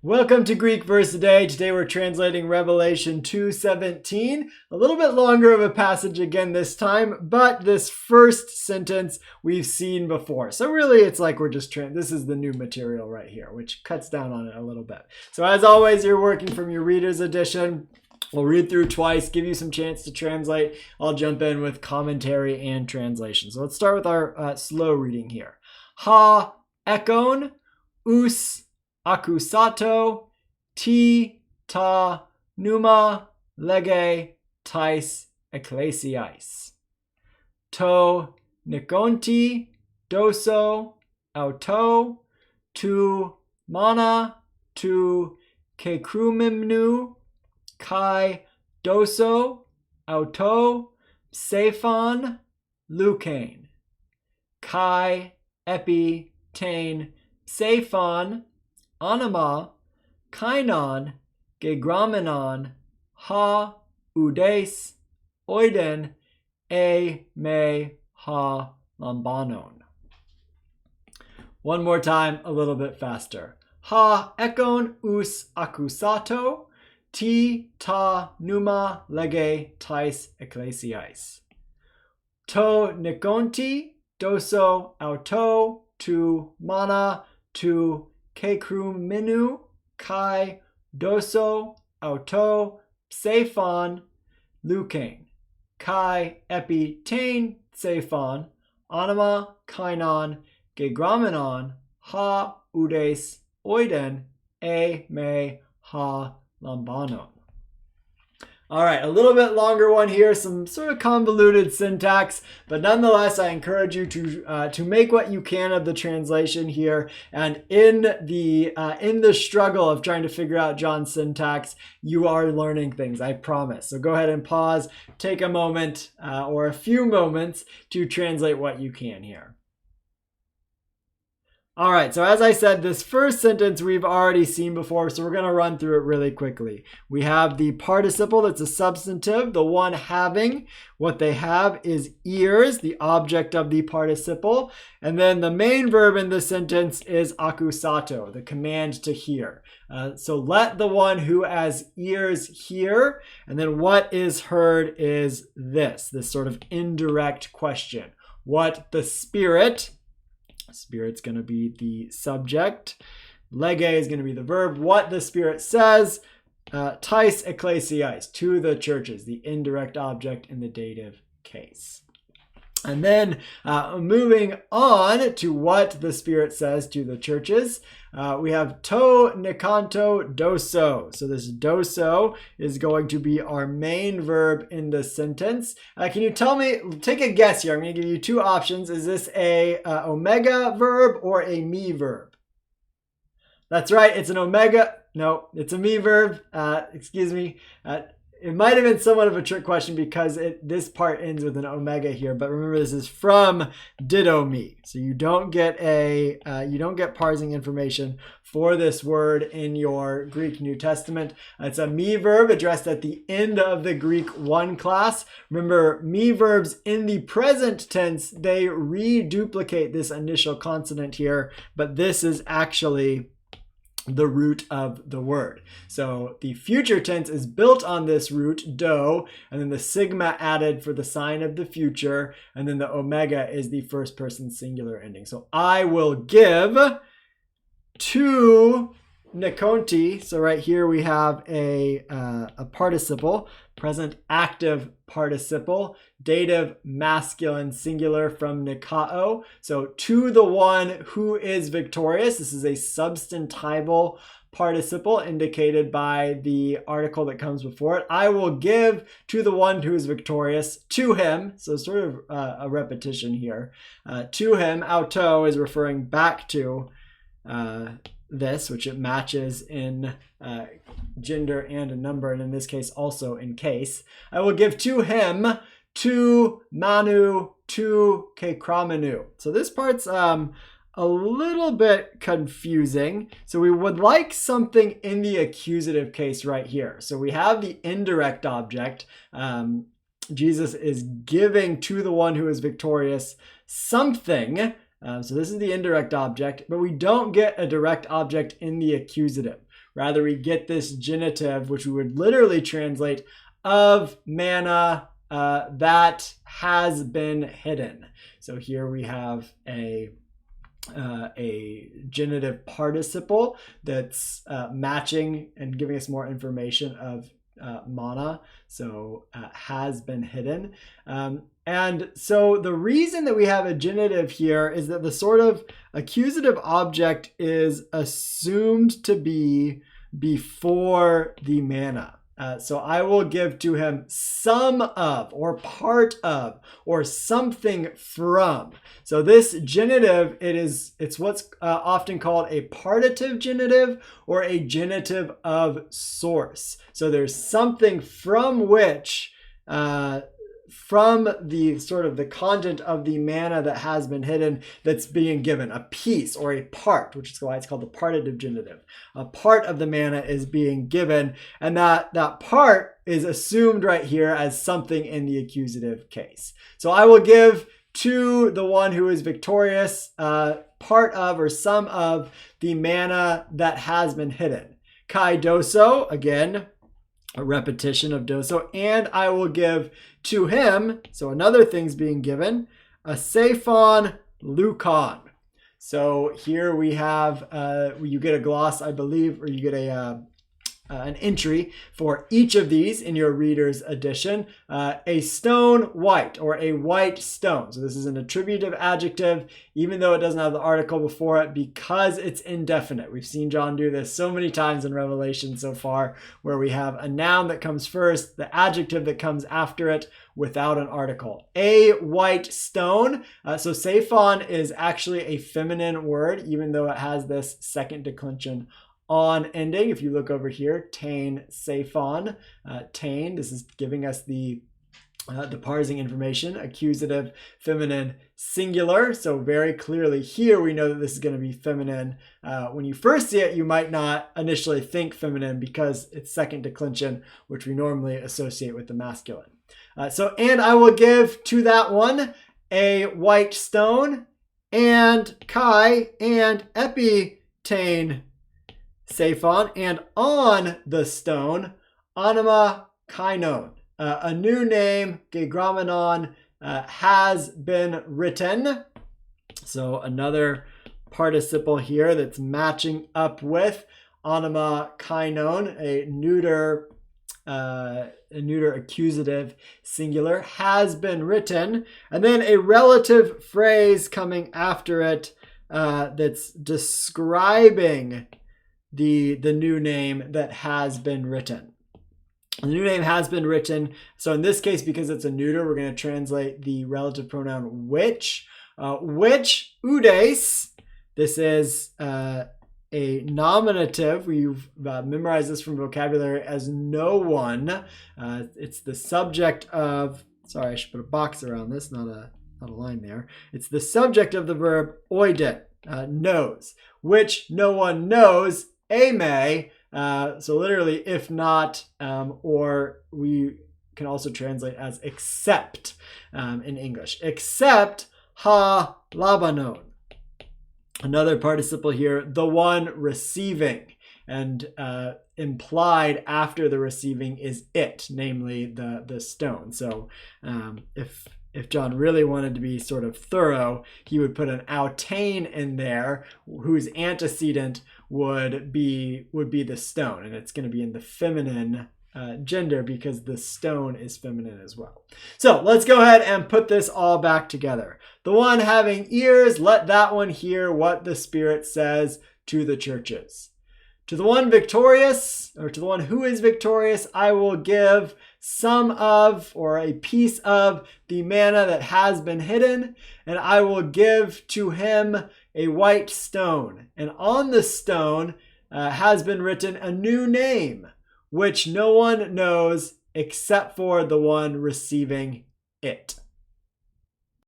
Welcome to Greek Verse a Day. Today we're translating Revelation 2:17. A little bit longer of a passage again this time, but this first sentence we've seen before. So really it's like we're just this is the new material right here, which cuts down on it a little bit. So as always, you're working from your reader's edition. We'll read through twice, give you some chance to translate. I'll jump in with commentary and translation. So let's start with our slow reading here. Ha ekon us akusato ti ta pneuma lege tais ecclesiais. To nikonti doso auto tu mana tu kekrumimnu kai doso auto sephon lucain kai epi tain sephon anima kainon gegramenon ha udes oiden e me ha lambanon. One more time, a little bit faster. Ha ekon us akusato ti ta pneuma lege tais ecclesiais. To nikonti doso auto tu mana tu kekruminu kai doso auto sephon lucain kai epi tain sephon anima kainon gegramenon ha udes oiden e me ha lambanon. All right, a little bit longer one here, some sort of convoluted syntax, but nonetheless, I encourage you to make what you can of the translation here. And in the struggle of trying to figure out John's syntax, you are learning things, I promise. So go ahead and pause, take a moment or a few moments to translate what you can here. All right, so as I said, this first sentence we've already seen before, so we're going to run through it really quickly. We have the participle that's a substantive, the one having. What they have is ears, the object of the participle. And then the main verb in this sentence is akusato, the command to hear. So let the one who has ears hear. And then what is heard is this sort of indirect question. What the Spirit's going to be the subject. Lege is going to be the verb. What the Spirit says, tais ecclesiais, to the churches, the indirect object in the dative case. And then moving on to what the Spirit says to the churches, we have to nikanto doso. So this doso is going to be our main verb in the sentence. Can you tell me, take a guess here. I'm going to give you two options. Is this a omega verb or a me verb? That's right. It's an omega. No, it's a me verb. Excuse me. It might have been somewhat of a trick question because this part ends with an omega here, but remember this is from didomi. So you don't get parsing information for this word in your Greek New Testament. It's a me verb addressed at the end of the Greek 1 class. Remember, me verbs in the present tense, they reduplicate this initial consonant here, but this is actually the root of the word. So the future tense is built on this root, do, and then the sigma added for the sign of the future, and then the omega is the first person singular ending. So I will give to nikonti. So right here we have a participle, present active participle, dative masculine singular from nikao. So to the one who is victorious. This is a substantival participle indicated by the article that comes before it. I will give to the one who is victorious, to him. So sort of a repetition here. To him, auto is referring back to this, which it matches in gender and a number, and in this case also in case. I will give to him, to manu, to kekramenu. So this part's a little bit confusing. So we would like something in the accusative case right here. So we have the indirect object. Jesus is giving to the one who is victorious something. So this is the indirect object, but we don't get a direct object in the accusative. Rather, we get this genitive, which we would literally translate of manna that has been hidden. So here we have a genitive participle that's matching and giving us more information of manna, so has been hidden. And so the reason that we have a genitive here is that the sort of accusative object is assumed to be before the manna. So I will give to him some of, or part of, or something from. So this genitive, it's what's often called a partitive genitive or a genitive of source. So there's something from which, from the sort of the content of the manna that has been hidden, that's being given a piece or a part, which is why it's called the partitive genitive. A part of the manna is being given, and that part is assumed right here as something in the accusative case. So I will give to the one who is victorious part of or some of the manna that has been hidden. Kai doso, again, a repetition of doso, and I will give to him, so another thing's being given, a sephon lukon. So here we have, you get a gloss, I believe, or you get an entry for each of these in your reader's edition. A stone white, or a white stone. So this is an attributive adjective, even though it doesn't have the article before it, because it's indefinite. We've seen John do this so many times in Revelation so far, where we have a noun that comes first, the adjective that comes after it, without an article. A white stone. So sephon is actually a feminine word, even though it has this second declension on ending. If you look over here, tain, sephon, tain, this is giving us the parsing information, accusative, feminine, singular. So very clearly here we know that this is going to be feminine. When you first see it, you might not initially think feminine because it's second declension, which we normally associate with the masculine. And I will give to that one a white stone, and Kai and epi tain sephon, and on the stone, anima kainon. A new name, gegramenon, has been written. So another participle here that's matching up with anima kainon, a neuter accusative singular, has been written, and then a relative phrase coming after it that's describing the new name that has been written. The new name has been written. So in this case, because it's a neuter, we're going to translate the relative pronoun which. Which udes, this is a nominative. We've memorized this from vocabulary as no one. It's the subject of, sorry, I should put a box around this, not a line there. It's the subject of the verb oiden, knows, which no one knows, ame. So literally, if not, or we can also translate as except in English, except ha labanon. Another participle here, the one receiving, and implied after the receiving is it, namely the stone. So if John really wanted to be sort of thorough, he would put an autain in there, whose antecedent would be the stone, and it's going to be in the feminine gender because the stone is feminine as well. So let's go ahead and put this all back together. The one having ears, let that one hear what the Spirit says to the churches. To the one victorious, or to the one who is victorious, I will give some of, or a piece of, the manna that has been hidden, and I will give to him a white stone. And on the stone has been written a new name, which no one knows except for the one receiving it.